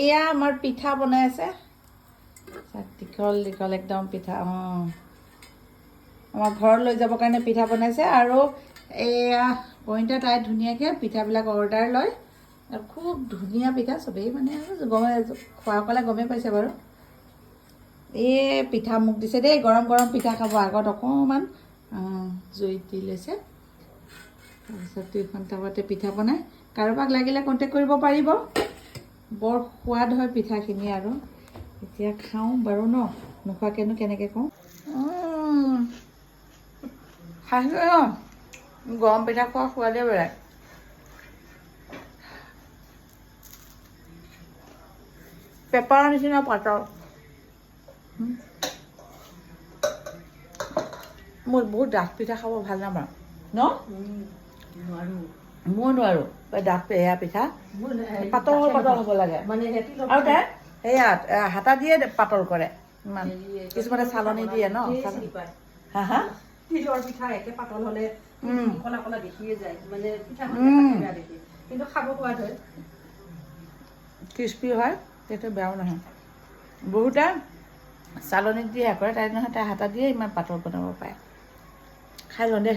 এয়া আমাৰ পিঠা বনাই আছে দীঘল দীঘল একদম পিঠা আমাৰ ঘৰত লৈ যাবৰ কাৰণে পিঠা বনাইছে আৰু এয়া পইণ্টে তাই ধুনীয়াকৈ পিঠাবিলাক অৰ্ডাৰ লয় আৰু খুব ধুনীয়া পিঠা চবেই মানে আৰু খোৱাসকলে গমেই পাইছে বাৰু এই পিঠা মোক দিছে দেই গৰম গৰম পিঠা খাব আগত অকণমান জুইত দি লৈছে তাৰপিছত 2খন টাৱাতে পিঠা বনাই কাৰোবাক লাগিলে কণ্টেক্ট কৰিব পাৰিব বৰ সোৱাদ হয় পিঠাখিনি আৰু এতিয়া খাওঁ বাৰু ন নোখোৱাকৈনো কেনেকৈ কওঁ খাইছোঁ ন গৰম পিঠা খোৱা সোৱাদে বেলেগ পেপাৰৰ নিচিনা পাতল মোৰ বহুত ডাঠ পিঠা খাব ভাল নাপাওঁ ন মই নোৱাৰোঁ ডাঠ এয়া পিঠা পাতল পাতল হ'ব লাগে আৰু তাই সেয়া হাতা দিয়ে পাতল কৰে ইমান কিছুমানে চালনী দিয়ে ন হা হা তিলৰ পিঠা একে পাতল হ'লে কলা কলা দেখিয়ে যায় মানে পিঠা দেখি কিন্তু খাব সোৱাদ হয় ক্ৰিস্পি হয় সেইটো বেয়াও নহয় বহুতে চালনীত দিয়ে কৰে তাই নহয় তাই হাতা দিয়ে ইমান পাতল বনাব পাৰে খাই লওঁ দে